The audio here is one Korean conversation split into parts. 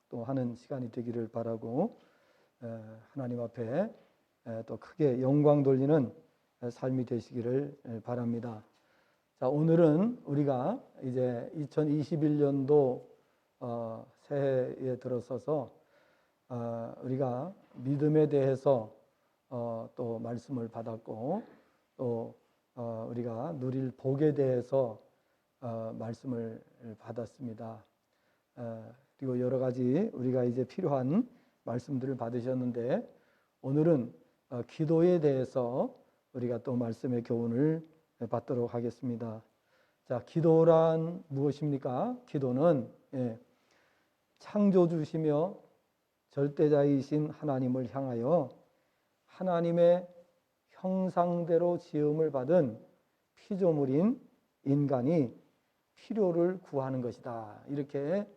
또 하는 시간이 되기를 바라고 하나님 앞에 또 크게 영광 돌리는 삶이 되시기를 바랍니다. 자, 오늘은 우리가 이제 2021년도 새해에 들어서서 우리가 믿음에 대해서 또 말씀을 받았고 또 우리가 누릴 복에 대해서 말씀을 받았습니다. 그리고 여러 가지 우리가 이제 필요한 말씀들을 받으셨는데 오늘은 기도에 대해서 우리가 또 말씀의 교훈을 받도록 하겠습니다. 자, 기도란 무엇입니까? 기도는 창조주시며 절대자이신 하나님을 향하여 하나님의 형상대로 지음을 받은 피조물인 인간이 필요를 구하는 것이다. 이렇게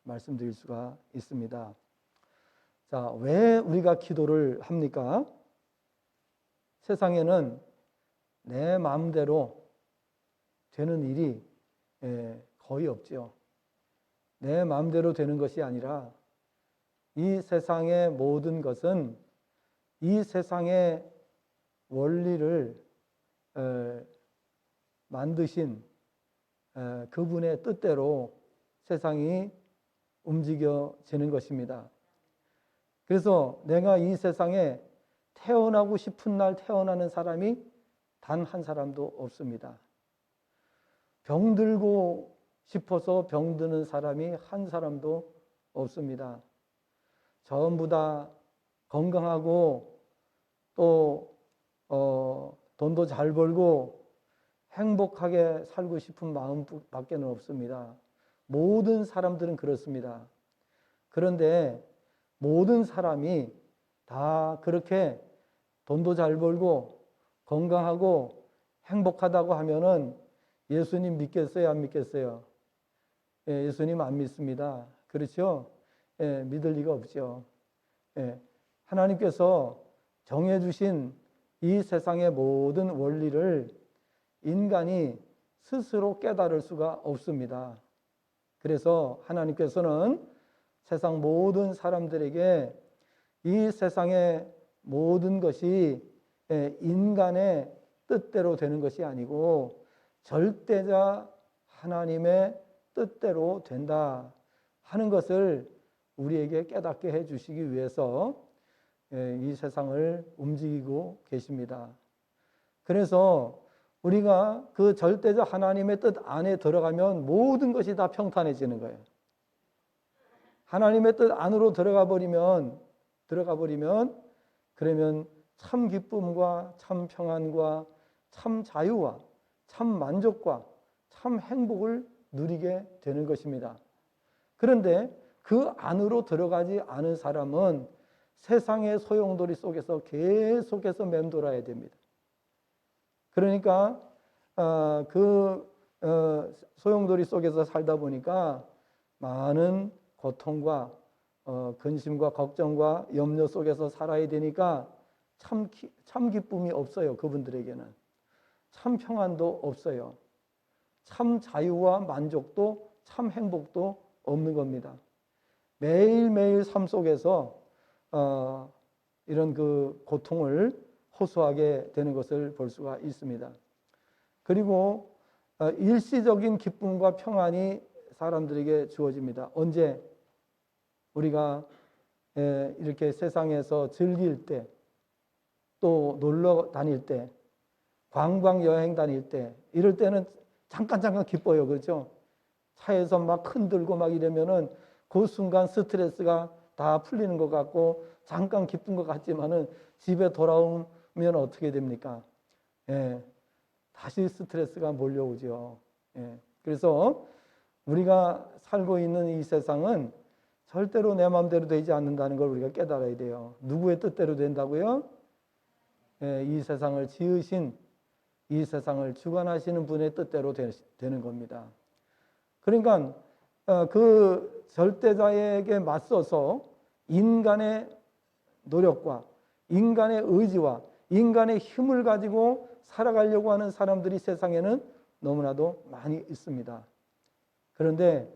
말씀드릴 수가 있습니다. 자, 왜 우리가 기도를 합니까? 세상에는 내 마음대로 되는 일이 거의 없죠. 내 마음대로 되는 것이 아니라 이 세상의 모든 것은 이 세상의 원리를 만드신 그분의 뜻대로 세상이 움직여지는 것입니다. 그래서 내가 이 세상에 태어나고 싶은 날 태어나는 사람이 단 한 사람도 없습니다. 병들고 싶어서 병드는 사람이 한 사람도 없습니다. 전부 다 건강하고 또 돈도 잘 벌고 행복하게 살고 싶은 마음밖에는 없습니다. 모든 사람들은 그렇습니다. 그런데 모든 사람이 다 그렇게 돈도 잘 벌고 건강하고 행복하다고 하면은 예수님 믿겠어요? 안 믿겠어요? 예수님 안 믿습니다. 그렇죠? 믿을 리가 없죠. 하나님께서 정해주신 이 세상의 모든 원리를 인간이 스스로 깨달을 수가 없습니다. 그래서 하나님께서는 세상 모든 사람들에게 이 세상의 모든 것이 인간의 뜻대로 되는 것이 아니고 절대자 하나님의 뜻대로 된다 하는 것을 우리에게 깨닫게 해주시기 위해서 이 세상을 움직이고 계십니다. 그래서 우리가 그 절대자 하나님의 뜻 안에 들어가면 모든 것이 다 평탄해지는 거예요. 하나님의 뜻 안으로 들어가 버리면 그러면 참 기쁨과 참 평안과 참 자유와 참 만족과 참 행복을 누리게 되는 것입니다. 그런데 그 안으로 들어가지 않은 사람은 세상의 소용돌이 속에서 계속해서 맴돌아야 됩니다. 그러니까 소용돌이 속에서 살다 보니까 많은 고통과 근심과 걱정과 염려 속에서 살아야 되니까 참 기쁨이 없어요. 그분들에게는 참 평안도 없어요. 참 자유와 만족도 참 행복도 없는 겁니다. 매일매일 삶 속에서 이런 그 고통을 호소하게 되는 것을 볼 수가 있습니다. 그리고 일시적인 기쁨과 평안이 사람들에게 주어집니다. 언제 우리가 이렇게 세상에서 즐길 때, 또 놀러 다닐 때, 관광 여행 다닐 때, 이럴 때는 잠깐 기뻐요. 그렇죠? 차에서 막 흔들고 막 이러면은 그 순간 스트레스가 다 풀리는 것 같고 잠깐 기쁜 것 같지만은 집에 돌아오면 어떻게 됩니까? 다시 스트레스가 몰려오죠. 그래서 우리가 살고 있는 이 세상은 절대로 내 마음대로 되지 않는다는 걸 우리가 깨달아야 돼요. 누구의 뜻대로 된다고요? 이 세상을 지으신, 이 세상을 주관하시는 분의 뜻대로 되는 겁니다. 그러니까 그 절대자에게 맞서서 인간의 노력과 인간의 의지와 인간의 힘을 가지고 살아가려고 하는 사람들이 세상에는 너무나도 많이 있습니다. 그런데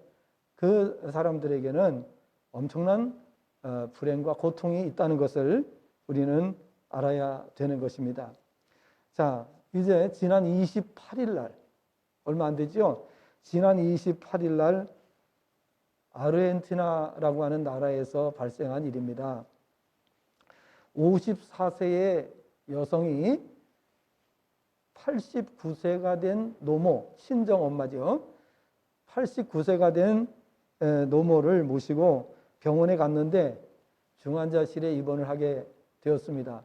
그 사람들에게는 엄청난 불행과 고통이 있다는 것을 우리는 알아야 되는 것입니다. 자, 이제 지난 28일 날, 얼마 안 되죠? 지난 28일 날 아르헨티나라고 하는 나라에서 발생한 일입니다. 54세의 여성이 89세가 된 노모, 친정 엄마죠. 89세가 된 노모를 모시고 병원에 갔는데 중환자실에 입원을 하게 되었습니다.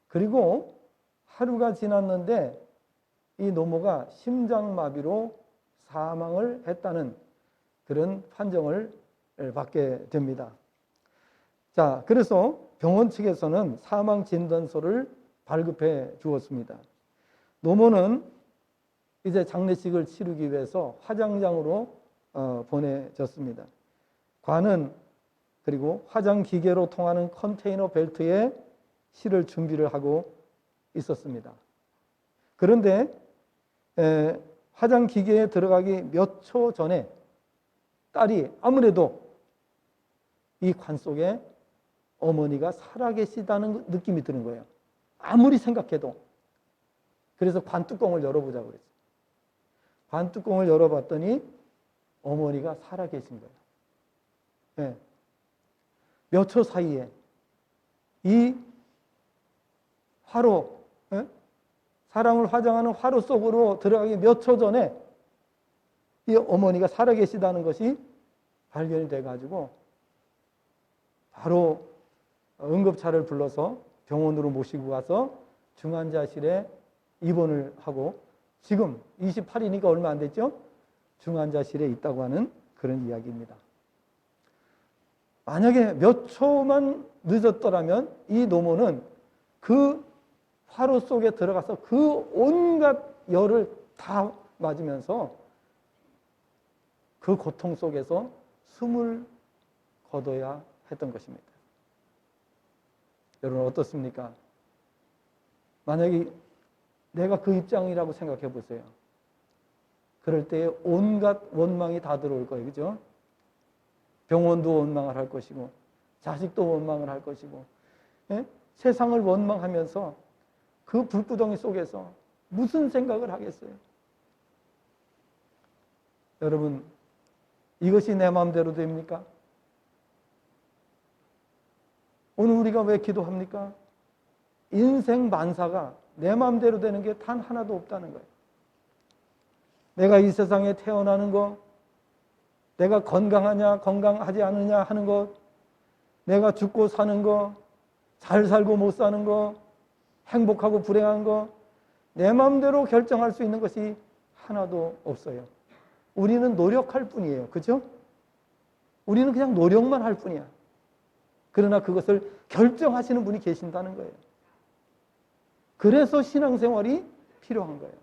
그리고 하루가 지났는데 이 노모가 심장마비로 사망을 했다는 그런 판정을 받게 됩니다. 자, 그래서 병원 측에서는 사망 진단서를 발급해 주었습니다. 노모는 이제 장례식을 치르기 위해서 화장장으로 보내졌습니다. 관은 그리고 화장 기계로 통하는 컨테이너 벨트에 실을 준비를 하고 있었습니다. 그런데 화장 기계에 들어가기 몇 초 전에 딸이 아무래도 이 관 속에 어머니가 살아계시다는 느낌이 드는 거예요. 아무리 생각해도. 그래서 관 뚜껑을 열어보자고 그랬어요. 관 뚜껑을 열어봤더니 어머니가 살아계신 거예요. 네. 몇 초 사이에 이 화로, 사람을 화장하는 화로 속으로 들어가기 몇 초 전에 이 어머니가 살아계시다는 것이 발견이 돼가지고 바로 응급차를 불러서 병원으로 모시고 가서 중환자실에 입원을 하고 지금 28일이니까 얼마 안 됐죠? 중환자실에 있다고 하는 그런 이야기입니다. 만약에 몇 초만 늦었더라면 이 노모는 그 화로 속에 들어가서 그 온갖 열을 다 맞으면서 그 고통 속에서 숨을 거둬야 했던 것입니다. 여러분 어떻습니까? 만약에 내가 그 입장이라고 생각해 보세요. 그럴 때 온갖 원망이 다 들어올 거예요. 그죠? 병원도 원망을 할 것이고 자식도 원망을 할 것이고 세상을 원망하면서 그 불구덩이 속에서 무슨 생각을 하겠어요? 여러분 이것이 내 마음대로 됩니까? 오늘 우리가 왜 기도합니까? 인생 만사가 내 마음대로 되는 게 단 하나도 없다는 거예요. 내가 이 세상에 태어나는 것, 내가 건강하냐 건강하지 않느냐 하는 것, 내가 죽고 사는 것, 잘 살고 못 사는 것, 행복하고 불행한 것, 내 마음대로 결정할 수 있는 것이 하나도 없어요. 우리는 노력할 뿐이에요. 그렇죠? 우리는 그냥 노력만 할 뿐이야. 그러나 그것을 결정하시는 분이 계신다는 거예요. 그래서 신앙생활이 필요한 거예요.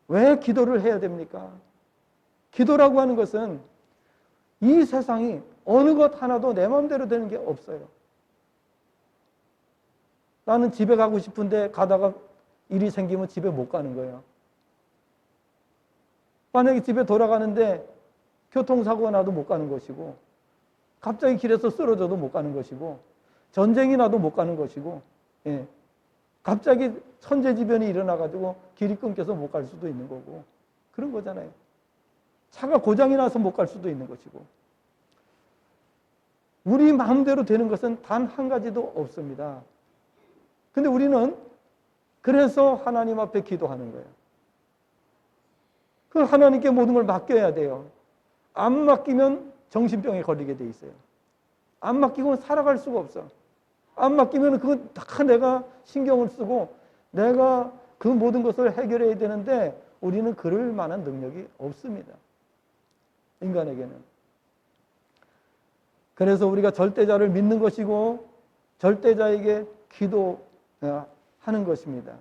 왜 기도를 해야 됩니까? 기도라고 하는 것은 이 세상이 어느 것 하나도 내 마음대로 되는 게 없어요. 나는 집에 가고 싶은데 가다가 일이 생기면 집에 못 가는 거예요. 만약에 집에 돌아가는데 교통사고가 나도 못 가는 것이고 갑자기 길에서 쓰러져도 못 가는 것이고 전쟁이 나도 못 가는 것이고 갑자기 천재지변이 일어나가지고 길이 끊겨서 못 갈 수도 있는 거고 그런 거잖아요. 차가 고장이 나서 못 갈 수도 있는 것이고 우리 마음대로 되는 것은 단 한 가지도 없습니다. 근데 우리는 그래서 하나님 앞에 기도하는 거예요. 그 하나님께 모든 걸 맡겨야 돼요. 안 맡기면 정신병에 걸리게 돼 있어요. 안 맡기고는 살아갈 수가 없어. 안 맡기면 그건 다 내가 신경을 쓰고 내가 그 모든 것을 해결해야 되는데 우리는 그럴 만한 능력이 없습니다. 인간에게는. 그래서 우리가 절대자를 믿는 것이고 절대자에게 기도하는 것입니다.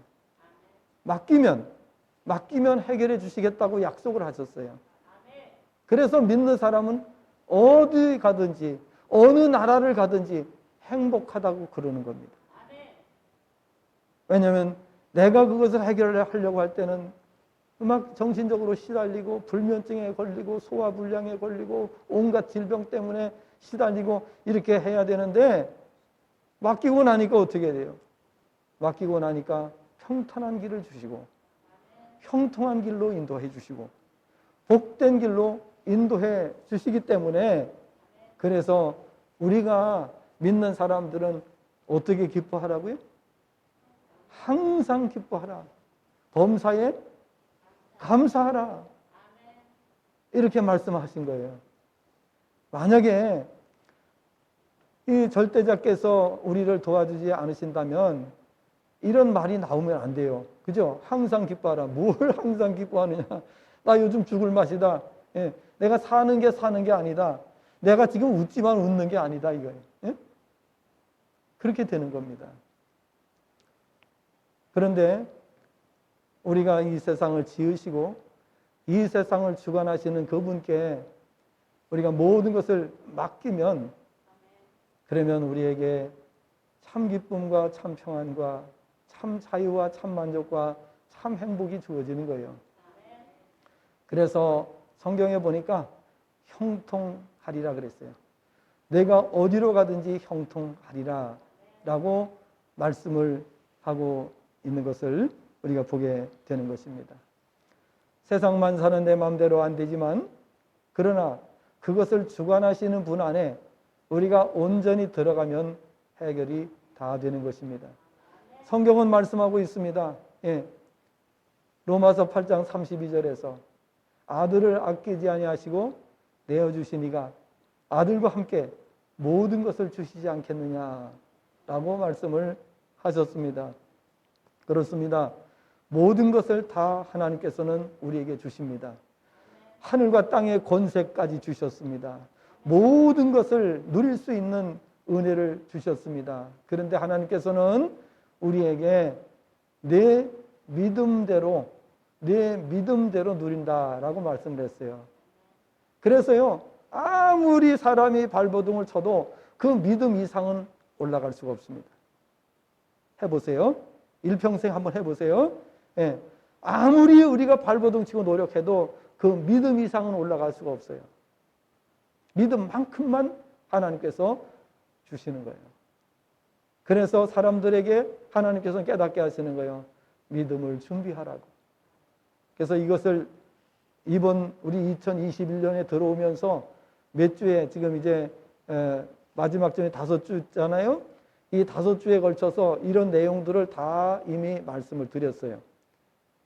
맡기면 해결해 주시겠다고 약속을 하셨어요. 그래서 믿는 사람은 어디 가든지 어느 나라를 가든지 행복하다고 그러는 겁니다. 왜냐하면 내가 그것을 해결하려고 할 때는 막 정신적으로 시달리고 불면증에 걸리고 소화불량에 걸리고 온갖 질병 때문에 시달리고 이렇게 해야 되는데 맡기고 나니까 어떻게 돼요? 맡기고 나니까 평탄한 길을 주시고 형통한 길로 인도해 주시고 복된 길로 인도해 주시기 때문에 그래서 우리가 믿는 사람들은 어떻게 기뻐하라고요? 항상 기뻐하라. 범사에 감사하라. 이렇게 말씀하신 거예요. 만약에 이 절대자께서 우리를 도와주지 않으신다면 이런 말이 나오면 안 돼요. 그죠? 항상 기뻐하라. 뭘 항상 기뻐하느냐. 나 요즘 죽을 맛이다. 예. 내가 사는 게 아니다. 내가 지금 웃지만 웃는 게 아니다. 이거예요. 예? 그렇게 되는 겁니다. 그런데 우리가 이 세상을 지으시고 이 세상을 주관하시는 그분께 우리가 모든 것을 맡기면 그러면 우리에게 참 기쁨과 참 평안과 참 자유와 참 만족과 참 행복이 주어지는 거예요. 그래서 성경에 보니까 형통하리라 그랬어요. 내가 어디로 가든지 형통하리라 라고 말씀을 하고 있는 것을 우리가 보게 되는 것입니다. 세상만 사는 내 마음대로 안 되지만 그러나 그것을 주관하시는 분 안에 우리가 온전히 들어가면 해결이 다 되는 것입니다. 성경은 말씀하고 있습니다. 예. 로마서 8장 32절에서 아들을 아끼지 아니하시고 내어주시니가 아들과 함께 모든 것을 주시지 않겠느냐라고 말씀을 하셨습니다. 그렇습니다. 모든 것을 다 하나님께서는 우리에게 주십니다. 하늘과 땅의 권세까지 주셨습니다. 모든 것을 누릴 수 있는 은혜를 주셨습니다. 그런데 하나님께서는 우리에게 내 믿음대로 누린다라고 말씀을 했어요. 그래서요, 아무리 사람이 발버둥을 쳐도 그 믿음 이상은 올라갈 수가 없습니다. 해보세요. 일평생 한번 해보세요. 예. 아무리 우리가 발버둥 치고 노력해도 그 믿음 이상은 올라갈 수가 없어요. 믿음만큼만 하나님께서 주시는 거예요. 그래서 사람들에게 하나님께서 깨닫게 하시는 거예요. 믿음을 준비하라고. 그래서 이것을 이번 우리 2021년에 들어오면서 몇 주에 지금 이제 마지막 전에 5주잖아요. 이 5주에 걸쳐서 이런 내용들을 다 이미 말씀을 드렸어요.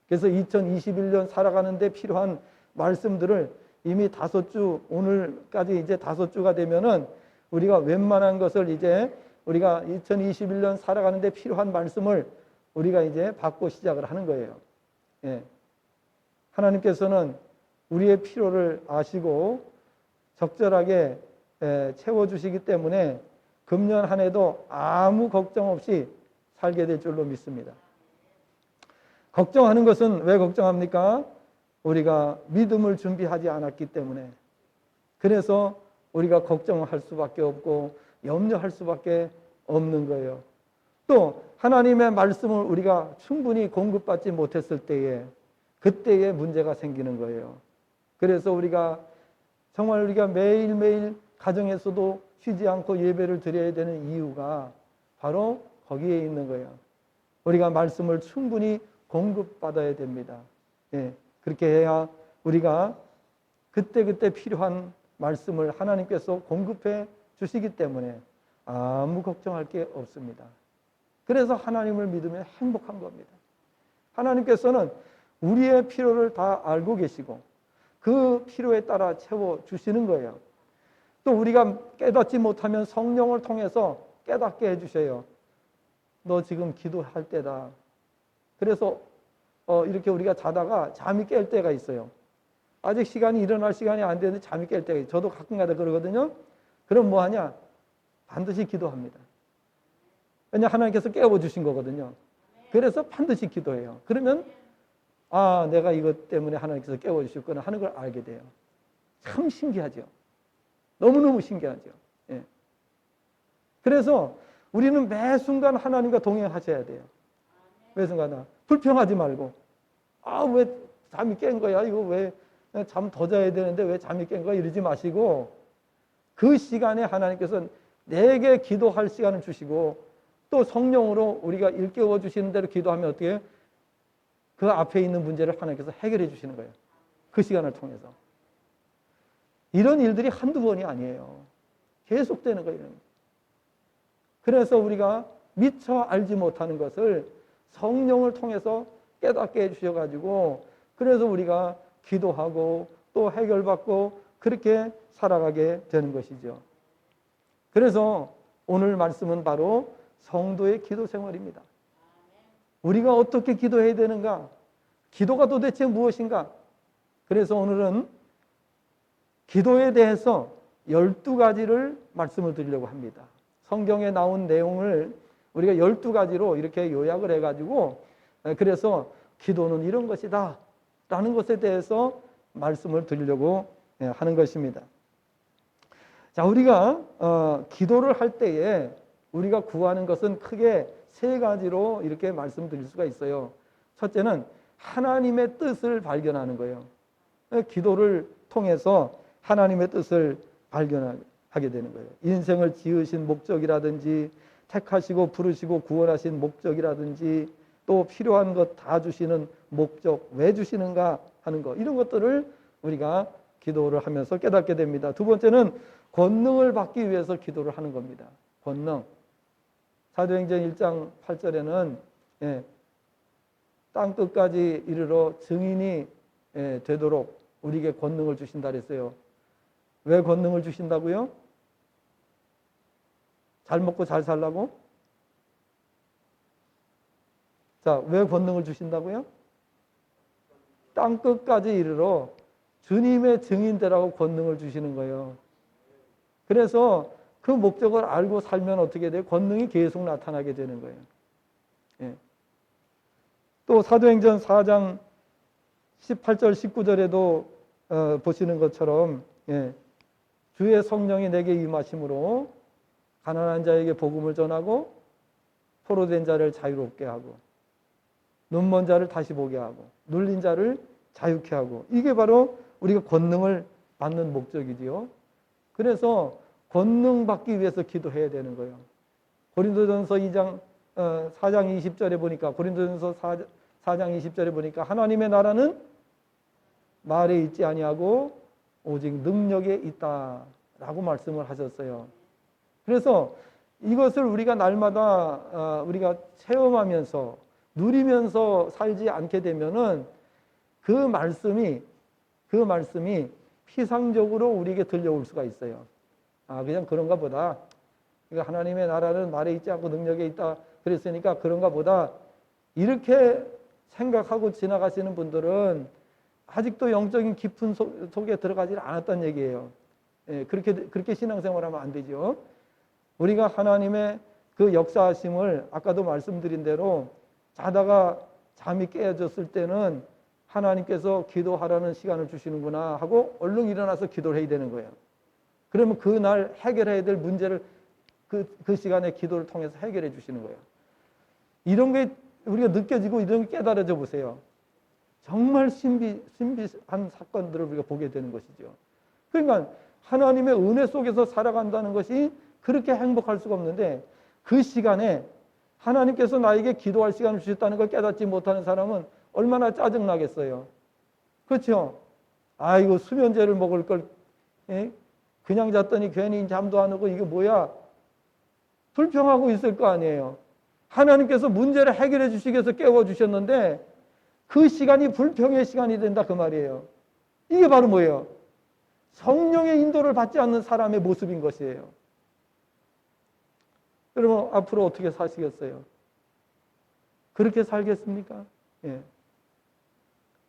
그래서 2021년 살아가는데 필요한 말씀들을 이미 5주, 오늘까지 이제 5주가 되면은 우리가 웬만한 것을 이제 우리가 2021년 살아가는데 필요한 말씀을 우리가 이제 받고 시작을 하는 거예요. 예. 하나님께서는 우리의 필요를 아시고 적절하게 채워주시기 때문에 금년 한 해도 아무 걱정 없이 살게 될 줄로 믿습니다. 걱정하는 것은 왜 걱정합니까? 우리가 믿음을 준비하지 않았기 때문에. 그래서 우리가 걱정할 수밖에 없고 염려할 수밖에 없는 거예요. 또 하나님의 말씀을 우리가 충분히 공급받지 못했을 때에 그때에 문제가 생기는 거예요. 그래서 우리가 정말 우리가 매일매일 가정에서도 쉬지 않고 예배를 드려야 되는 이유가 바로 거기에 있는 거예요. 우리가 말씀을 충분히 공급받아야 됩니다. 예, 그렇게 해야 우리가 그때그때 필요한 말씀을 하나님께서 공급해 주시기 때문에 아무 걱정할 게 없습니다. 그래서 하나님을 믿으면 행복한 겁니다. 하나님께서는 우리의 필요를 다 알고 계시고 그 필요에 따라 채워주시는 거예요. 또 우리가 깨닫지 못하면 성령을 통해서 깨닫게 해주셔요. 너 지금 기도할 때다. 그래서 이렇게 우리가 자다가 잠이 깰 때가 있어요. 아직 시간이 일어날 시간이 안 되는데 잠이 깰 때가 있어요. 저도 가끔가다 그러거든요. 그럼 뭐 하냐? 반드시 기도합니다. 왜냐 하나님께서 깨워주신 거거든요. 그래서 반드시 기도해요. 그러면 아 내가 이것 때문에 하나님께서 깨워주셨구나 하는 걸 알게 돼요. 참 신기하죠. 너무너무 신기하죠. 예. 그래서 우리는 매 순간 하나님과 동행하셔야 돼요. 매 순간 불평하지 말고 왜 잠이 깬 거야. 이거 왜 잠 더 자야 되는데 왜 잠이 깬 거야? 이러지 마시고 그 시간에 하나님께서 내게 기도할 시간을 주시고 또 성령으로 우리가 일깨워 주시는 대로 기도하면 어떻게 해요? 그 앞에 있는 문제를 하나님께서 해결해 주시는 거예요. 그 시간을 통해서. 이런 일들이 한두 번이 아니에요. 계속되는 거예요. 그래서 우리가 미처 알지 못하는 것을 성령을 통해서 깨닫게 해주셔가지고 그래서 우리가 기도하고 또 해결받고 그렇게 살아가게 되는 것이죠. 그래서 오늘 말씀은 바로 성도의 기도 생활입니다. 우리가 어떻게 기도해야 되는가? 기도가 도대체 무엇인가? 그래서 오늘은 기도에 대해서 12가지를 말씀을 드리려고 합니다. 성경에 나온 내용을 우리가 12가지로 이렇게 요약을 해가지고 그래서 기도는 이런 것이다 라는 것에 대해서 말씀을 드리려고 하는 것입니다. 자, 우리가 기도를 할 때에 우리가 구하는 것은 크게 3가지로 이렇게 말씀드릴 수가 있어요. 첫째는 하나님의 뜻을 발견하는 거예요. 기도를 통해서 하나님의 뜻을 발견하게 되는 거예요. 인생을 지으신 목적이라든지 택하시고 부르시고 구원하신 목적이라든지 또 필요한 것 다 주시는 목적, 왜 주시는가 하는 것, 이런 것들을 우리가 기도를 하면서 깨닫게 됩니다. 두 번째는 권능을 받기 위해서 기도를 하는 겁니다. 권능. 사도행전 1장 8절에는 땅 끝까지 이르러 증인이 되도록 우리에게 권능을 주신다 그랬어요. 왜 권능을 주신다고요? 잘 먹고 잘 살라고? 자, 왜 권능을 주신다고요? 땅 끝까지 이르러 주님의 증인되라고 권능을 주시는 거예요. 그래서 그 목적을 알고 살면 어떻게 돼요? 권능이 계속 나타나게 되는 거예요. 예. 또 사도행전 4장 18절 19절에도 보시는 것처럼 주의 성령이 내게 임하심으로 가난한 자에게 복음을 전하고 포로된 자를 자유롭게 하고 눈먼 자를 다시 보게 하고 눌린 자를 자유케 하고, 이게 바로 우리가 권능을 받는 목적이지요. 그래서 권능 받기 위해서 기도해야 되는 거예요. 고린도전서 4장 20절에 보니까 고린도전서 4장 20절에 보니까 하나님의 나라는 말에 있지 아니하고 오직 능력에 있다라고 말씀을 하셨어요. 그래서 이것을 우리가 날마다 우리가 체험하면서 누리면서 살지 않게 되면은 그 말씀이 피상적으로 우리에게 들려올 수가 있어요. 아, 그냥 그런가 보다. 그러니까 하나님의 나라는 말에 있지 않고 능력에 있다 그랬으니까 그런가 보다. 이렇게 생각하고 지나가시는 분들은 아직도 영적인 깊은 속에 들어가지 않았다는 얘기예요. 그렇게 신앙생활하면 안 되죠. 우리가 하나님의 그 역사하심을 아까도 말씀드린 대로 자다가 잠이 깨어졌을 때는 하나님께서 기도하라는 시간을 주시는구나 하고 얼른 일어나서 기도를 해야 되는 거예요. 그러면 그날 해결해야 될 문제를 그 시간에 기도를 통해서 해결해 주시는 거예요. 이런 게 우리가 느껴지고 이런 게 깨달아져 보세요. 정말 신비한 사건들을 우리가 보게 되는 것이죠. 그러니까 하나님의 은혜 속에서 살아간다는 것이 그렇게 행복할 수가 없는데, 그 시간에 하나님께서 나에게 기도할 시간을 주셨다는 걸 깨닫지 못하는 사람은 얼마나 짜증나겠어요. 그렇죠? 아이고, 수면제를 먹을 걸 그냥 잤더니 괜히 잠도 안 오고 이게 뭐야? 불평하고 있을 거 아니에요. 하나님께서 문제를 해결해 주시기 위해서 깨워주셨는데 그 시간이 불평의 시간이 된다 그 말이에요. 이게 바로 뭐예요? 성령의 인도를 받지 않는 사람의 모습인 것이에요. 여러분, 앞으로 어떻게 사시겠어요? 그렇게 살겠습니까? 예.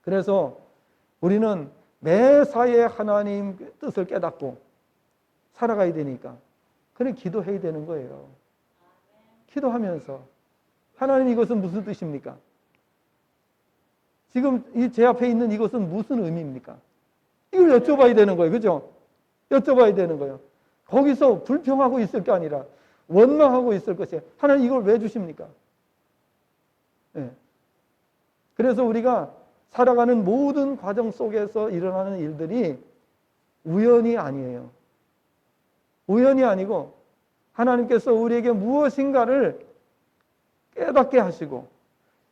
그래서 우리는 매사에 하나님 뜻을 깨닫고 살아가야 되니까 그래 기도해야 되는 거예요. 기도하면서 하나님, 이것은 무슨 뜻입니까? 지금 이 제 앞에 있는 이것은 무슨 의미입니까? 이걸 여쭤봐야 되는 거예요. 그죠? 여쭤봐야 되는 거예요. 거기서 불평하고 있을 게 아니라 원망하고 있을 것이에요. 하나님, 이걸 왜 주십니까? 네. 그래서 우리가 살아가는 모든 과정 속에서 일어나는 일들이 우연이 아니에요. 우연이 아니고 하나님께서 우리에게 무엇인가를 깨닫게 하시고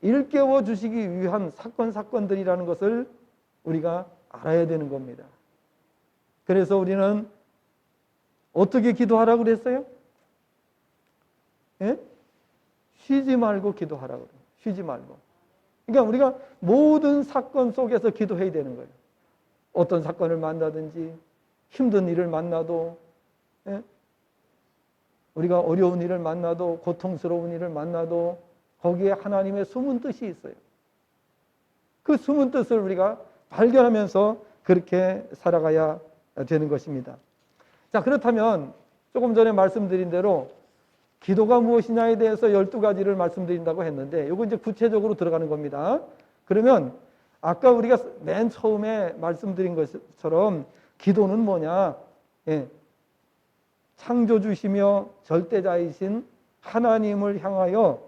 일깨워 주시기 위한 사건들이라는 것을 우리가 알아야 되는 겁니다. 그래서 우리는 어떻게 기도하라고 그랬어요? 예? 쉬지 말고 기도하라고 그래요. 쉬지 말고. 그러니까 우리가 모든 사건 속에서 기도해야 되는 거예요. 어떤 사건을 만나든지 힘든 일을 만나도, 예? 우리가 어려운 일을 만나도, 고통스러운 일을 만나도 거기에 하나님의 숨은 뜻이 있어요. 그 숨은 뜻을 우리가 발견하면서 그렇게 살아가야 되는 것입니다. 자, 그렇다면 조금 전에 말씀드린 대로 기도가 무엇이냐에 대해서 12가지를 말씀드린다고 했는데 이거 이제 구체적으로 들어가는 겁니다. 그러면 아까 우리가 맨 처음에 말씀드린 것처럼 기도는 뭐냐? 예. 창조주시며 절대자이신 하나님을 향하여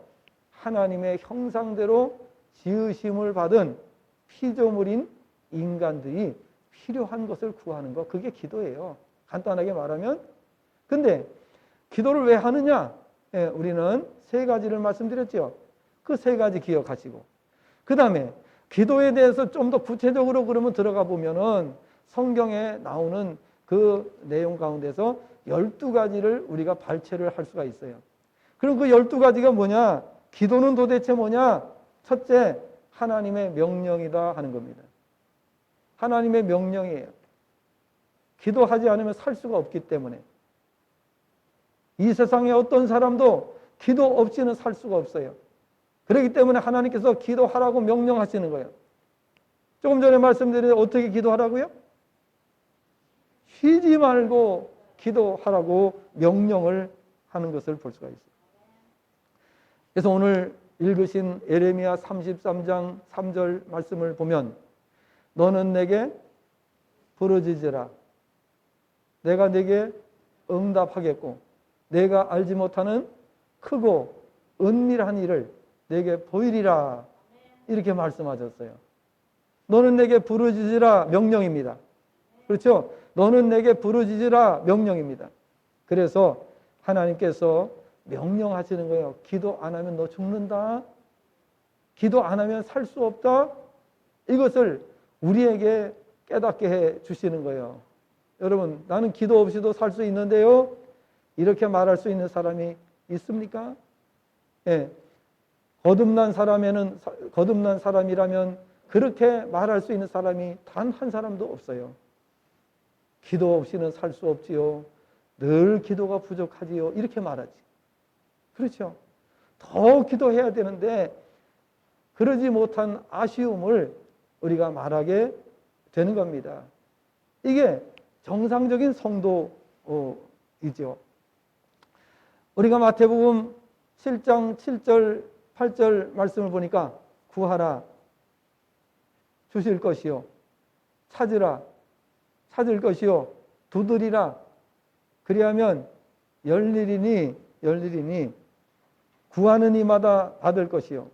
하나님의 형상대로 지으심을 받은 피조물인 인간들이 필요한 것을 구하는 것, 그게 기도예요. 간단하게 말하면. 근데 기도를 왜 하느냐? 예, 우리는 3가지를 말씀드렸죠. 그 3가지 기억하시고, 그 다음에 기도에 대해서 좀 더 구체적으로 그러면 들어가 보면은 성경에 나오는 그 내용 가운데서 12가지를 우리가 발췌를 할 수가 있어요. 그럼 그 12가지가 뭐냐? 기도는 도대체 뭐냐? 첫째, 하나님의 명령이다 하는 겁니다. 하나님의 명령이에요. 기도하지 않으면 살 수가 없기 때문에. 이 세상에 어떤 사람도 기도 없이는 살 수가 없어요. 그렇기 때문에 하나님께서 기도하라고 명령하시는 거예요. 조금 전에 말씀드린 어떻게 기도하라고요? 쉬지 말고 기도하라고 명령을 하는 것을 볼 수가 있어요. 그래서 오늘 읽으신 예레미야 33장 3절 말씀을 보면 너는 내게 부르짖으라. 내가 내게 응답하겠고 내가 알지 못하는 크고 은밀한 일을 내게 보이리라. 이렇게 말씀하셨어요. 너는 내게 부르짖으라 명령입니다. 그렇죠? 너는 내게 부르짖으라 명령입니다. 그래서 하나님께서 명령하시는 거예요. 기도 안 하면 너 죽는다. 기도 안 하면 살 수 없다. 이것을 우리에게 깨닫게 해 주시는 거예요. 여러분, 나는 기도 없이도 살 수 있는데요. 이렇게 말할 수 있는 사람이 있습니까? 예. 거듭난 사람이라면 그렇게 말할 수 있는 사람이 단 한 사람도 없어요. 기도 없이는 살 수 없지요. 늘 기도가 부족하지요. 이렇게 말하지. 그렇죠? 더 기도해야 되는데 그러지 못한 아쉬움을 우리가 말하게 되는 겁니다. 이게 정상적인 성도이죠. 우리가 마태복음 7장 7절 8절 말씀을 보니까 구하라 주실 것이요 찾으라 찾을 것이요 두드리라 그리하면 열리리니 구하는 이마다 받을 것이요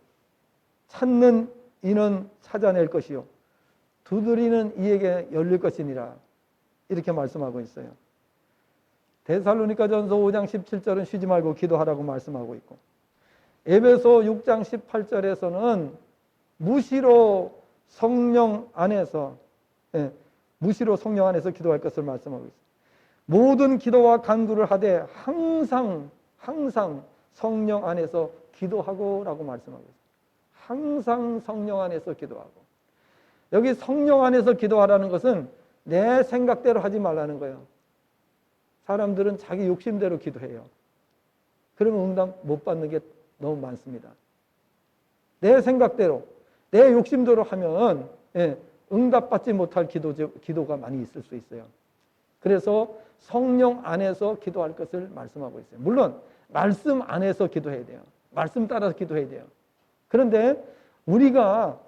찾는 이는 찾아낼 것이요 두드리는 이에게 열릴 것이니라. 이렇게 말씀하고 있어요. 데살로니가전서 5장 17절은 쉬지 말고 기도하라고 말씀하고 있고 에베소 6장 18절에서는 무시로 성령 안에서 기도할 것을 말씀하고 있어요. 모든 기도와 간구를 하되 항상 성령 안에서 기도하고라고 말씀하고 있어요. 항상 성령 안에서 기도하고. 여기 성령 안에서 기도하라는 것은 내 생각대로 하지 말라는 거예요. 사람들은 자기 욕심대로 기도해요. 그러면 응답 못 받는 게 너무 많습니다. 내 생각대로, 내 욕심대로 하면 응답받지 못할 기도가 많이 있을 수 있어요. 그래서 성령 안에서 기도할 것을 말씀하고 있어요. 물론 말씀 안에서 기도해야 돼요. 말씀 따라서 기도해야 돼요. 그런데 우리가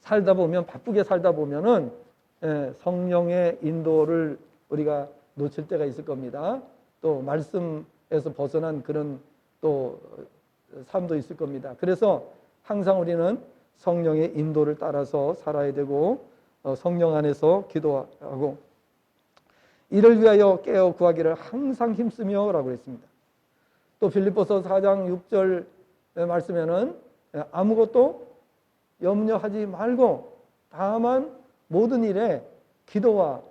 살다 보면, 바쁘게 살다 보면은 성령의 인도를 우리가 놓칠 때가 있을 겁니다. 또 말씀에서 벗어난 그런 또 삶도 있을 겁니다. 그래서 항상 우리는 성령의 인도를 따라서 살아야 되고 성령 안에서 기도하고 이를 위하여 깨어 구하기를 항상 힘쓰며 라고 했습니다. 또 빌립보서 4장 6절 말씀에는 아무것도 염려하지 말고 다만 모든 일에 기도와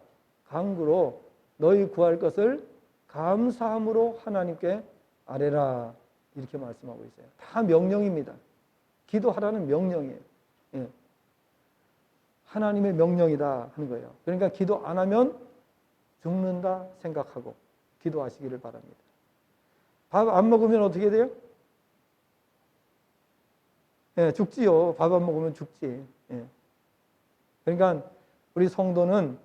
간구로 너희 구할 것을 감사함으로 하나님께 아뢰라 이렇게 말씀하고 있어요. 다 명령입니다. 기도하라는 명령이에요. 예. 하나님의 명령이다 하는 거예요. 그러니까 기도 안 하면 죽는다 생각하고 기도하시기를 바랍니다. 밥 안 먹으면 어떻게 돼요? 예, 죽지요. 밥 안 먹으면 죽지. 예. 그러니까 우리 성도는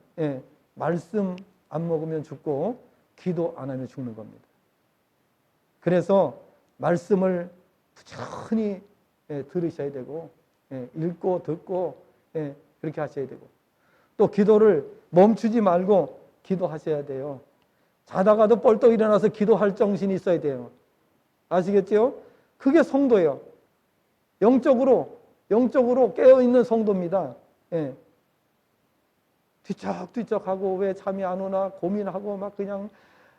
말씀 안 먹으면 죽고 기도 안 하면 죽는 겁니다. 그래서 말씀을 부지런히 들으셔야 되고 읽고 듣고 그렇게 하셔야 되고 또 기도를 멈추지 말고 기도하셔야 돼요. 자다가도 벌떡 일어나서 기도할 정신이 있어야 돼요. 아시겠죠? 그게 성도예요. 영적으로 깨어있는 성도입니다. 뒤척뒤척하고 왜 잠이 안 오나 고민하고 막 그냥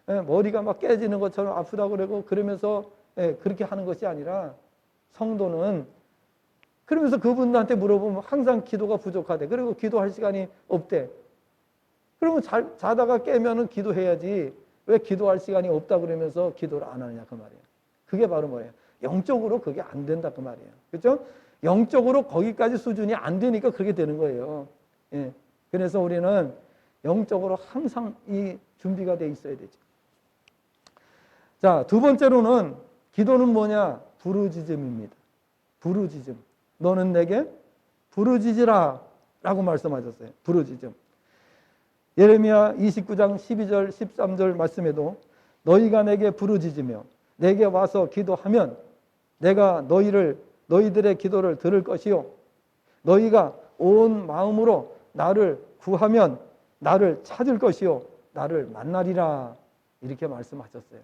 머리가 막 깨지는 것처럼 아프다고 그러고 그러면서 그렇게 하는 것이 아니라 성도는 그러면서 그분한테 물어보면 항상 기도가 부족하대. 그리고 기도할 시간이 없대. 그러면 자다가 깨면은 기도해야지 왜 기도할 시간이 없다 그러면서 기도를 안 하느냐 그 말이에요. 그게 바로 뭐예요? 영적으로 그게 안 된다 그 말이에요. 그렇죠? 영적으로 거기까지 수준이 안 되니까 그렇게 되는 거예요. 그래서 우리는 영적으로 항상 이 준비가 돼 있어야 되죠. 자, 두 번째로는 기도는 뭐냐? 부르짖음입니다. 부르짖음. 너는 내게 부르짖으라 라고 말씀하셨어요. 부르짖음. 예레미야 29장 12절 13절 말씀에도 너희가 내게 부르짖으며 내게 와서 기도하면 내가 너희들의 기도를 들을 것이요 너희가 온 마음으로 나를 구하면 나를 찾을 것이요 나를 만나리라 이렇게 말씀하셨어요.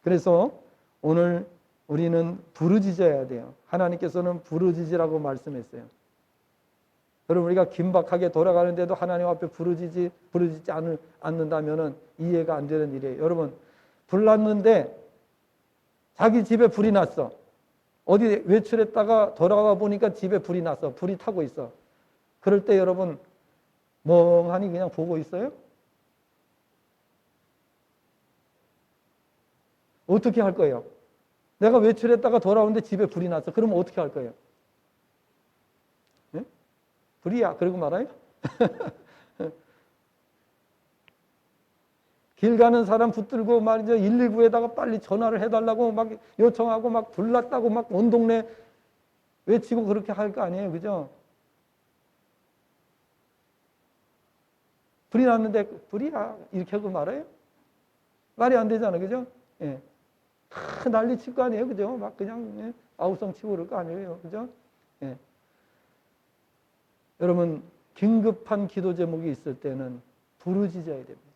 그래서 오늘 우리는 부르짖어야 돼요. 하나님께서는 부르짖으라고 말씀했어요. 여러분 우리가 긴박하게 돌아가는데도 하나님 앞에 부르짖지 않는다면 이해가 안 되는 일이에요. 여러분 불 났는데 자기 집에 불이 났어. 어디 외출했다가 돌아와 보니까 집에 불이 났어. 불이 타고 있어. 그럴 때 여러분 멍하니 그냥 보고 있어요? 어떻게 할 거예요? 내가 외출했다가 돌아오는데 집에 불이 났어. 그러면 어떻게 할 거예요? 네? 불이야. 그러고 말아요? 길 가는 사람 붙들고 말이죠. 119에다가 빨리 전화를 해달라고 막 요청하고 막 불 났다고 막 온 동네 외치고 그렇게 할 거 아니에요. 그죠? 불이 났는데 불이야. 이렇게 하고 말아요? 말이 안 되잖아요. 그죠? 예. 다 난리 칠 거 아니에요. 그죠? 막 그냥 아우성 치고 그럴 거 아니에요. 그죠? 예. 여러분, 긴급한 기도 제목이 있을 때는 부르짖어야 됩니다.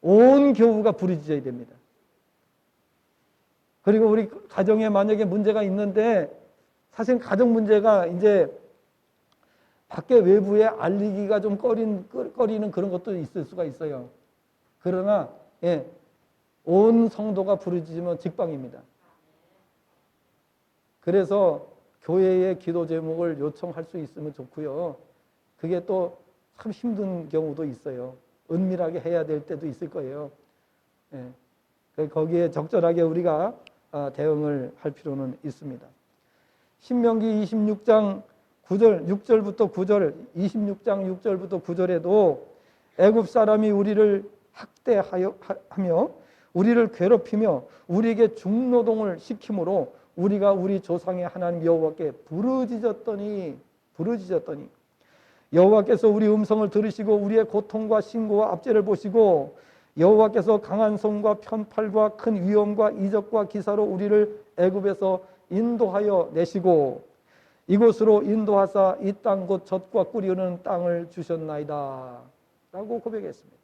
온 교우가 부르짖어야 됩니다. 그리고 우리 가정에 만약에 문제가 있는데 사실 가정 문제가 이제 밖에 외부에 알리기가 좀 꺼리는 그런 것도 있을 수가 있어요. 그러나 온 성도가 부르짖으면 직방입니다. 그래서 교회의 기도 제목을 요청할 수 있으면 좋고요. 그게 또 참 힘든 경우도 있어요. 은밀하게 해야 될 때도 있을 거예요. 거기에 적절하게 우리가 대응을 할 필요는 있습니다. 신명기 26장 9절, 6절부터 9절, 26장 6절부터 9절에도 애굽 사람이 우리를 학대하며 우리를 괴롭히며 우리에게 중노동을 시키므로 우리가 우리 조상의 하나님 여호와께 부르짖었더니 여호와께서 우리 음성을 들으시고 우리의 고통과 신고와 압제를 보시고 여호와께서 강한 손과 편팔과 큰 위엄과 이적과 기사로 우리를 애굽에서 인도하여 내시고 이곳으로 인도하사 이 땅 곧 젖과 꿀이 흐르는 땅을 주셨나이다 라고 고백했습니다.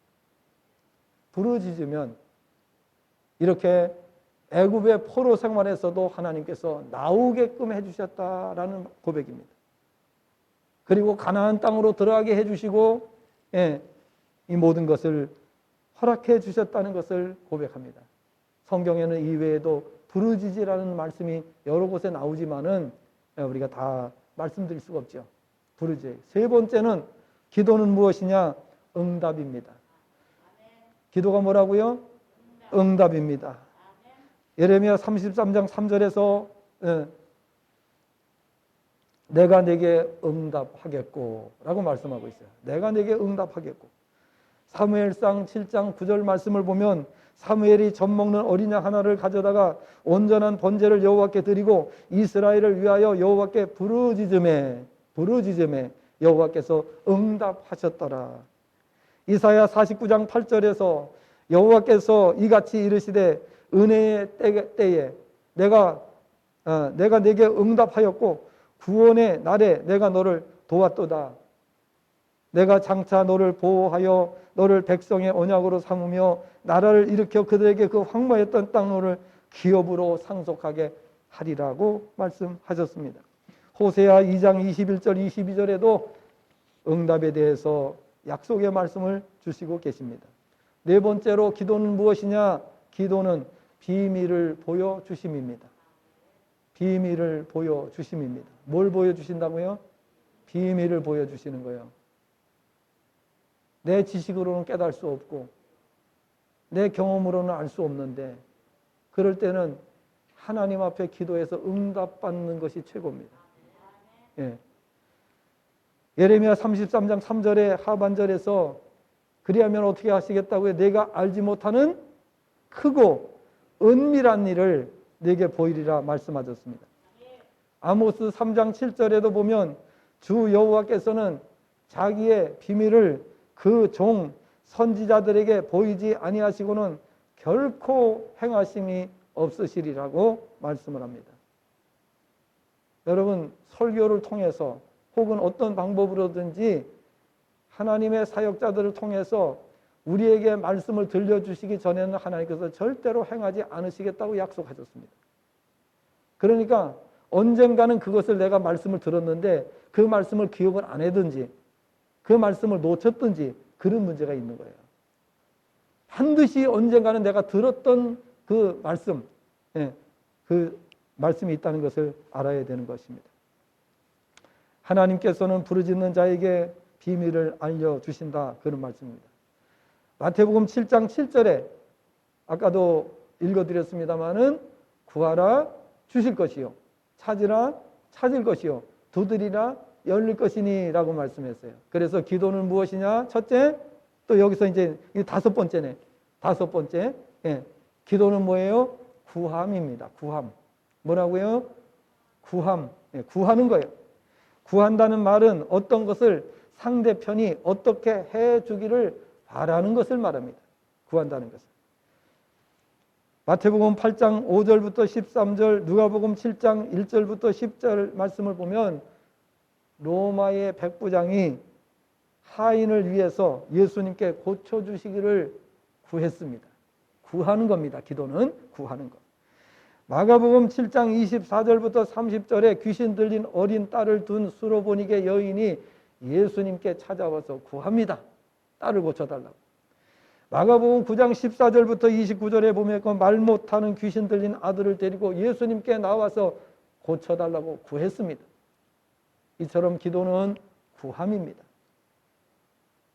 부르짖으면 이렇게 애굽의 포로 생활에서도 하나님께서 나오게끔 해주셨다라는 고백입니다. 그리고 가나안 땅으로 들어가게 해주시고 이 모든 것을 허락해 주셨다는 것을 고백합니다. 성경에는 이외에도 부르짖으라는 말씀이 여러 곳에 나오지만은 우리가 다 말씀드릴 수가 없죠. 부르짖. 세 번째는 기도는 무엇이냐? 응답입니다. 기도가 뭐라고요? 응답입니다. 예레미야 33장 3절에서 내가 내게 응답하겠고 라고 말씀하고 있어요. 내가 내게 응답하겠고. 사무엘상 7장 9절 말씀을 보면 사무엘이 젖 먹는 어린 양 하나를 가져다가 온전한 번제를 여호와께 드리고 이스라엘을 위하여 여호와께 부르짖음에 여호와께서 응답하셨더라. 이사야 49장 8절에서 여호와께서 이같이 이르시되 은혜의 때에 내가 내게 응답하였고 구원의 날에 내가 너를 도왔도다. 내가 장차 너를 보호하여 너를 백성의 언약으로 삼으며 나라를 일으켜 그들에게 그 황무했던 땅을 기업으로 상속하게 하리라고 말씀하셨습니다. 호세아 2장 21절 22절에도 응답에 대해서 약속의 말씀을 주시고 계십니다. 네 번째로 기도는 무엇이냐? 기도는 비밀을 보여주심입니다. 비밀을 보여주심입니다. 뭘 보여주신다고요? 비밀을 보여주시는 거예요. 내 지식으로는 깨달을 수 없고 내 경험으로는 알 수 없는데 그럴 때는 하나님 앞에 기도해서 응답받는 것이 최고입니다. 예레미야 33장 3절의 하반절에서 그리하면 어떻게 하시겠다고요? 내가 알지 못하는 크고 은밀한 일을 내게 보이리라 말씀하셨습니다. 아모스 3장 7절에도 보면 주 여호와께서는 자기의 비밀을 그 종 선지자들에게 보이지 아니하시고는 결코 행하심이 없으시리라고 말씀을 합니다. 여러분, 설교를 통해서 혹은 어떤 방법으로든지 하나님의 사역자들을 통해서 우리에게 말씀을 들려주시기 전에는 하나님께서 절대로 행하지 않으시겠다고 약속하셨습니다. 그러니까 언젠가는 그것을 내가 말씀을 들었는데 그 말씀을 기억을 안 하든지 그 말씀을 놓쳤든지 그런 문제가 있는 거예요. 반드시 언젠가는 내가 들었던 그 말씀, 그 말씀이 있다는 것을 알아야 되는 것입니다. 하나님께서는 부르짖는 자에게 비밀을 알려주신다, 그런 말씀입니다. 마태복음 7장 7절에 아까도 읽어드렸습니다마는 구하라 주실 것이요 찾으라 찾을 것이요 두드리라 열릴 것이니 라고 말씀했어요. 그래서 기도는 무엇이냐? 첫째, 또 여기서 이제 다섯 번째네. 다섯 번째, 기도는 뭐예요? 구함입니다. 구함. 뭐라고요? 구함. 구하는 거예요. 구한다는 말은 어떤 것을 상대편이 어떻게 해주기를 바라는 것을 말합니다. 구한다는 것은. 마태복음 8장 5절부터 13절, 누가복음 7장 1절부터 10절 말씀을 보면 로마의 백부장이 하인을 위해서 예수님께 고쳐주시기를 구했습니다. 구하는 겁니다. 기도는 구하는 것. 마가복음 7장 24절부터 30절에 귀신 들린 어린 딸을 둔 수로보니게 여인이 예수님께 찾아와서 구합니다. 딸을 고쳐달라고. 마가복음 9장 14절부터 29절에 보면 말 못하는 귀신 들린 아들을 데리고 예수님께 나와서 고쳐달라고 구했습니다. 이처럼 기도는 구함입니다.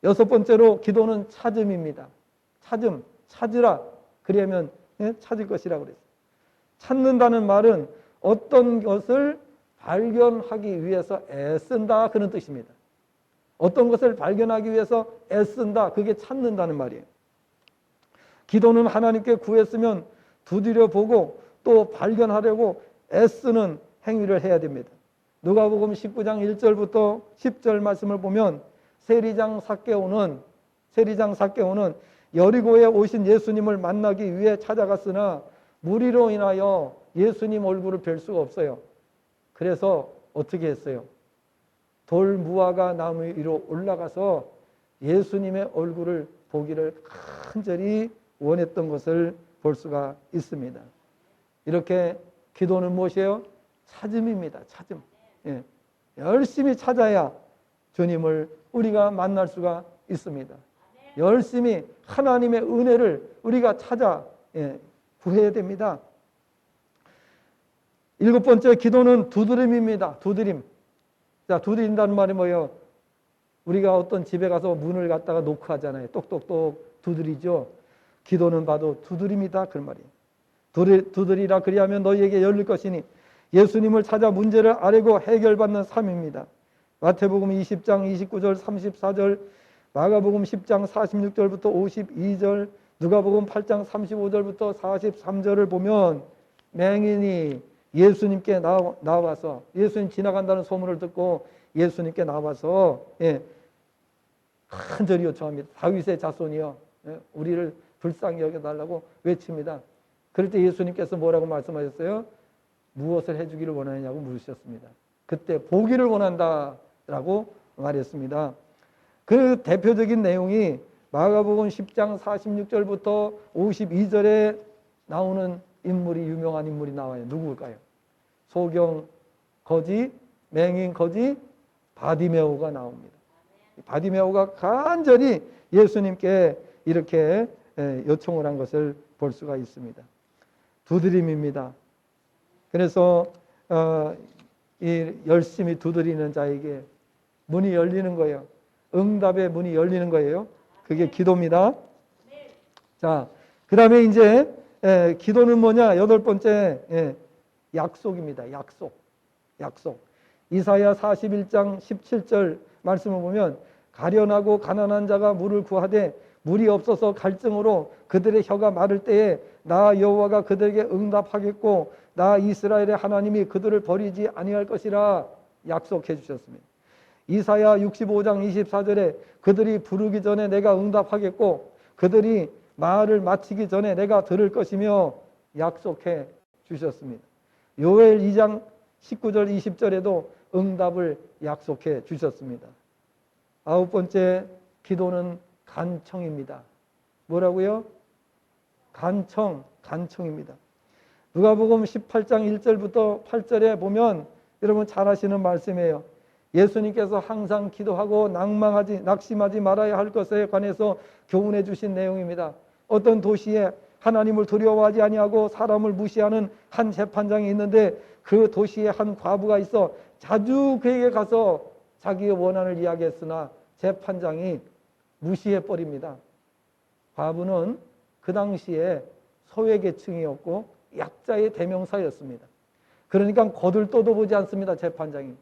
여섯 번째로 기도는 찾음입니다. 찾음, 찾으라. 그러면 찾을 것이라고 그랬어요. 찾는다는 말은 어떤 것을 발견하기 위해서 애쓴다, 그런 뜻입니다. 어떤 것을 발견하기 위해서 애쓴다, 그게 찾는다는 말이에요. 기도는 하나님께 구했으면 두드려 보고 또 발견하려고 애쓰는 행위를 해야 됩니다. 누가복음 19장 1절부터 10절 말씀을 보면 세리장 삭개오는 여리고에 오신 예수님을 만나기 위해 찾아갔으나 무리로 인하여 예수님 얼굴을 뵐 수가 없어요. 그래서 어떻게 했어요? 돌 무화과 나무 위로 올라가서 예수님의 얼굴을 보기를 간절히 원했던 것을 볼 수가 있습니다. 이렇게 기도는 무엇이에요? 찾음입니다. 찾음. 예. 열심히 찾아야 주님을 우리가 만날 수가 있습니다. 열심히 하나님의 은혜를 우리가 찾아 구해야 됩니다. 7번째 기도는 두드림입니다. 두드림. 자, 두드린다는 말이 뭐예요? 우리가 어떤 집에 가서 문을 갖다가 노크하잖아요. 똑똑똑 두드리죠. 기도는 봐도 두드림이다 그 말이에요. 두드리라 그리하면 너희에게 열릴 것이니 예수님을 찾아 문제를 아뢰고 해결받는 삶입니다. 마태복음 20장 29절 34절, 마가복음 10장 46절부터 52절, 누가복음 8장 35절부터 43절을 보면 맹인이 예수님께 나와서 예수님 지나간다는 소문을 듣고 예수님께 나와서 간절히 요청합니다. 다윗의 자손이여 우리를 불쌍히 여겨달라고 외칩니다. 그럴 때 예수님께서 뭐라고 말씀하셨어요? 무엇을 해주기를 원하느냐고 물으셨습니다. 그때 보기를 원한다라고 말했습니다. 그 대표적인 내용이 마가복음 10장 46절부터 52절에 나오는 인물이 유명한 인물이 나와요. 누구일까요? 소경 거지, 맹인 거지, 바디메오가 나옵니다. 바디메오가 간절히 예수님께 이렇게 요청을 한 것을 볼 수가 있습니다. 두드림입니다. 그래서 이 열심히 두드리는 자에게 문이 열리는 거예요. 응답의 문이 열리는 거예요. 그게 기도입니다. 자, 그 다음에 이제 기도는 뭐냐? 8번째 약속입니다. 약속. 이사야 41장 17절 말씀을 보면 가련하고 가난한 자가 물을 구하되 물이 없어서 갈증으로 그들의 혀가 마를 때에 나 여호와가 그들에게 응답하겠고 나 이스라엘의 하나님이 그들을 버리지 아니할 것이라 약속해 주셨습니다. 이사야 65장 24절에 그들이 부르기 전에 내가 응답하겠고 그들이 말을 마치기 전에 내가 들을 것이며 약속해 주셨습니다. 요엘 2장 19절 20절에도 응답을 약속해 주셨습니다. 9번째 기도는 간청입니다. 뭐라고요? 간청입니다. 누가복음 18장 1절부터 8절에 보면 여러분 잘 아시는 말씀이에요. 예수님께서 항상 기도하고 낙심하지 말아야 할 것에 관해서 교훈해 주신 내용입니다. 어떤 도시에 하나님을 두려워하지 아니하고 사람을 무시하는 한 재판장이 있는데 그 도시에 한 과부가 있어 자주 그에게 가서 자기의 원한을 이야기했으나 재판장이 무시해 버립니다. 과부는 그 당시에 소외계층이었고 약자의 대명사였습니다. 그러니까 거들떠도 보지 않습니다. 재판장이.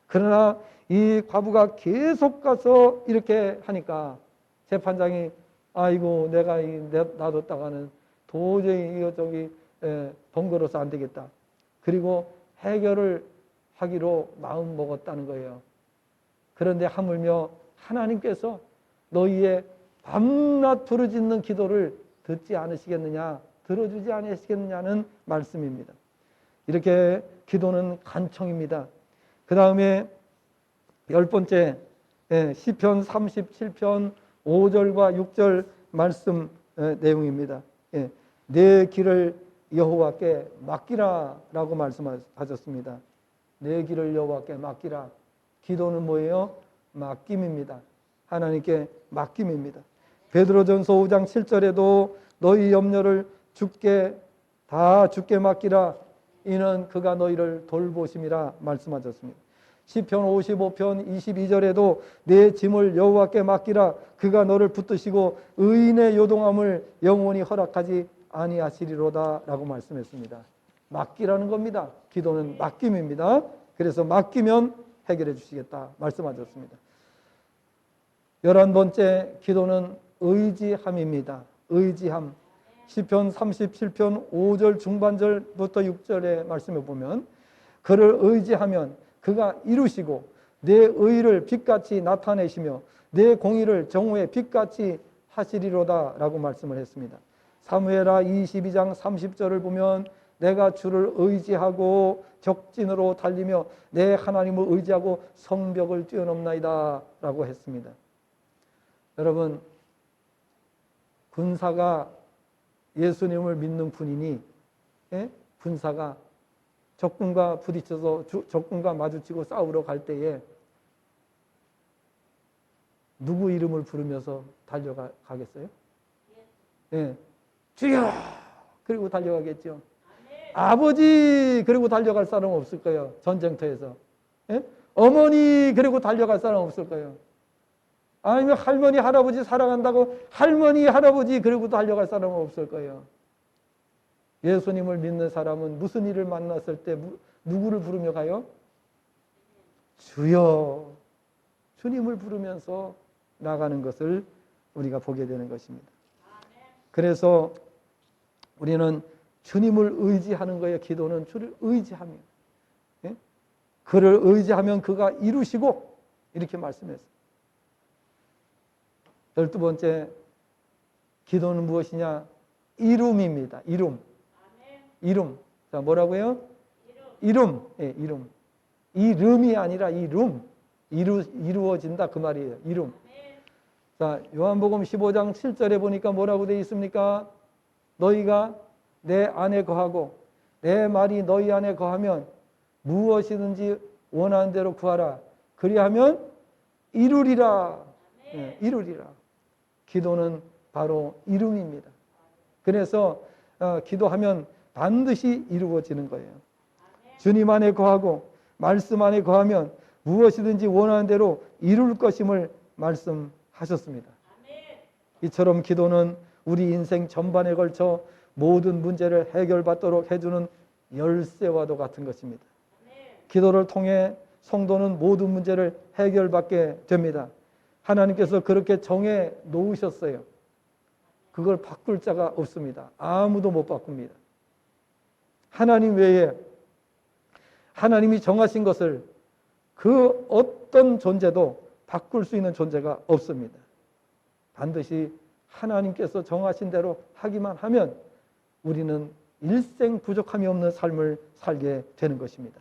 그러나 이 과부가 계속 가서 이렇게 하니까 재판장이 아이고 내가 놔뒀다가는 도저히 번거로워서 안 되겠다. 그리고 해결을 하기로 마음 먹었다는 거예요. 그런데 하물며 하나님께서 너희의 밤낮 부르짖는 기도를 듣지 않으시겠느냐, 들어주지 않으시겠느냐는 말씀입니다. 이렇게 기도는 간청입니다. 그 다음에 10번째 시편 37편 5절과 6절 말씀 내용입니다. 내 길을 여호와께 맡기라 라고 말씀하셨습니다. 내 길을 여호와께 맡기라. 기도는 뭐예요? 맡김입니다. 하나님께 맡김입니다. 베드로전서 5장 7절에도 너희 염려를 주께 맡기라. 이는 그가 너희를 돌보심이라 말씀하셨습니다. 시편 55편 22절에도 내 짐을 여호와께 맡기라. 그가 너를 붙드시고 의인의 요동함을 영원히 허락하지 아니하시리로다 라고 말씀했습니다. 맡기라는 겁니다. 기도는 맡김입니다. 그래서 맡기면 해결해 주시겠다 말씀하셨습니다. 11번째 기도는 의지함입니다. 의지함. 시편 37편 5절 중반절부터 6절의 말씀을 보면 그를 의지하면 그가 이루시고 내 의를 빛같이 나타내시며 내 공의를 정오의 빛같이 하시리로다 라고 말씀을 했습니다. 사무엘하 22장 30절을 보면 내가 주를 의지하고 적진으로 달리며 내 하나님을 의지하고 성벽을 뛰어넘나이다 라고 했습니다. 여러분, 군사가 예수님을 믿는 군인이 군사가 적군과 부딪혀서 적군과 마주치고 싸우러 갈 때에 누구 이름을 부르면서 달려가겠어요? 예. 주여! 그리고 달려가겠죠. 아버지! 그리고 달려갈 사람 없을 거예요. 전쟁터에서. 예? 어머니! 그리고 달려갈 사람 없을 거예요. 아니면 할머니, 할아버지 사랑한다고 할머니, 할아버지! 그리고 달려갈 사람은 없을 거예요. 예수님을 믿는 사람은 무슨 일을 만났을 때 누구를 부르며 가요? 주여! 주님을 부르면서 나가는 것을 우리가 보게 되는 것입니다. 그래서 우리는 주님을 의지하는 거예요. 기도는 주를 의지하며. 예? 그를 의지하면 그가 이루시고 이렇게 말씀했어요. 12번째 기도는 무엇이냐? 이룸입니다. 이룸. 이룸. 자, 뭐라고요? 이룸. 예, 이룸. 이름이 아니라 이룸. 이루어진다 그 말이에요. 이룸. 자, 요한복음 15장 7절에 보니까 뭐라고 되어 있습니까? 너희가 내 안에 거하고 내 말이 너희 안에 거하면 무엇이든지 원하는 대로 구하라. 그리하면 이루리라. 네, 이루리라. 기도는 바로 이름입니다. 그래서 기도하면 반드시 이루어지는 거예요. 주님 안에 거하고 말씀 안에 거하면 무엇이든지 원하는 대로 이룰 것임을 말씀하셨습니다. 이처럼 기도는 우리 인생 전반에 걸쳐 모든 문제를 해결받도록 해주는 열쇠와도 같은 것입니다. 기도를 통해 성도는 모든 문제를 해결받게 됩니다. 하나님께서 그렇게 정해 놓으셨어요. 그걸 바꿀 자가 없습니다. 아무도 못 바꿉니다. 하나님 외에 하나님이 정하신 것을 그 어떤 존재도 바꿀 수 있는 존재가 없습니다. 반드시 하나님께서 정하신 대로 하기만 하면 우리는 일생 부족함이 없는 삶을 살게 되는 것입니다.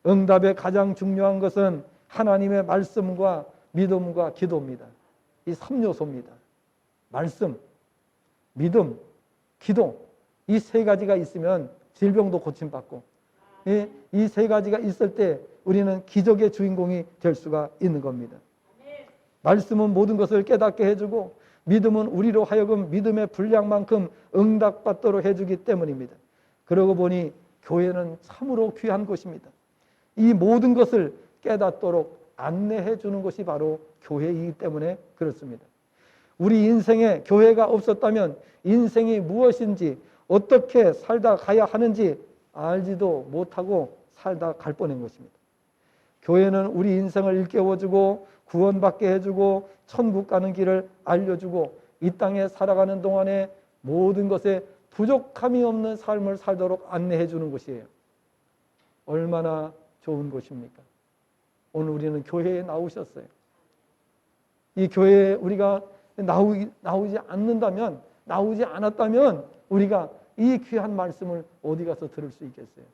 응답의 가장 중요한 것은 하나님의 말씀과 믿음과 기도입니다. 이 3요소입니다. 말씀, 믿음, 기도, 이 세 가지가 있으면 질병도 고침받고 이 세 가지가 있을 때 우리는 기적의 주인공이 될 수가 있는 겁니다. 말씀은 모든 것을 깨닫게 해주고 믿음은 우리로 하여금 믿음의 분량만큼 응답받도록 해주기 때문입니다. 그러고 보니 교회는 참으로 귀한 곳입니다. 이 모든 것을 깨닫도록 안내해 주는 것이 바로 교회이기 때문에 그렇습니다. 우리 인생에 교회가 없었다면 인생이 무엇인지 어떻게 살다 가야 하는지 알지도 못하고 살다 갈 뻔한 것입니다. 교회는 우리 인생을 일깨워주고 구원받게 해주고 천국 가는 길을 알려주고 이 땅에 살아가는 동안에 모든 것에 부족함이 없는 삶을 살도록 안내해 주는 것이에요. 얼마나 좋은 것입니까? 오늘 우리는 교회에 나오셨어요. 이 교회에 우리가 나오지 않았다면 우리가 이 귀한 말씀을 어디 가서 들을 수 있겠어요?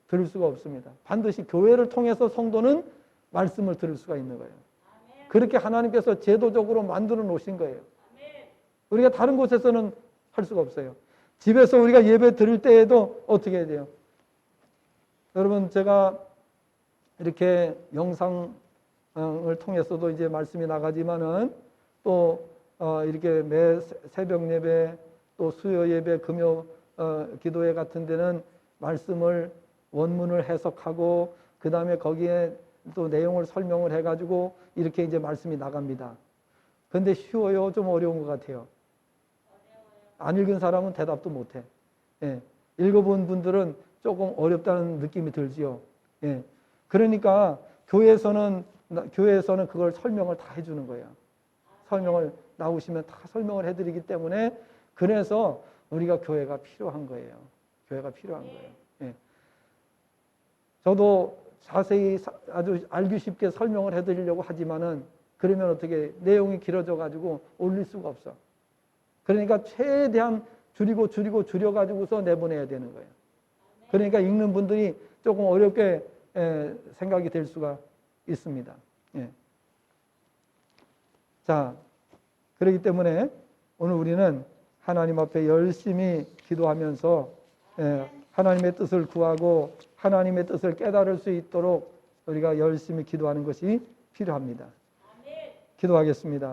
들을 수가 없습니다. 반드시 교회를 통해서 성도는 말씀을 들을 수가 있는 거예요. 그렇게 하나님께서 제도적으로 만들어 놓으신 거예요. 우리가 다른 곳에서는 할 수가 없어요. 집에서 우리가 예배 드릴 때에도 어떻게 해야 돼요? 여러분, 제가 이렇게 영상을 통해서도 이제 말씀이 나가지만은 또 이렇게 매 새벽 예배 또 수요 예배 금요 기도회 같은 데는 말씀을 원문을 해석하고 그 다음에 거기에 또 내용을 설명을 해가지고 이렇게 이제 말씀이 나갑니다. 그런데 쉬워요? 좀 어려운 것 같아요? 안 읽은 사람은 대답도 못해. 예. 읽어본 분들은 조금 어렵다는 느낌이 들지요. 예. 그러니까 교회에서는 그걸 설명을 다 해주는 거예요. 설명을 나오시면 다 설명을 해드리기 때문에 그래서 우리가 교회가 필요한 거예요. 교회가 필요한 거예요. 예. 저도 자세히 아주 알기 쉽게 설명을 해드리려고 하지만은 그러면 어떻게 내용이 길어져 가지고 올릴 수가 없어. 그러니까 최대한 줄여가지고서 내보내야 되는 거예요. 그러니까 읽는 분들이 조금 어렵게 생각이 될 수가 있습니다. 예. 자, 그렇기 때문에 오늘 우리는 하나님 앞에 열심히 기도하면서 하나님의 뜻을 구하고 하나님의 뜻을 깨달을 수 있도록 우리가 열심히 기도하는 것이 필요합니다. 기도하겠습니다.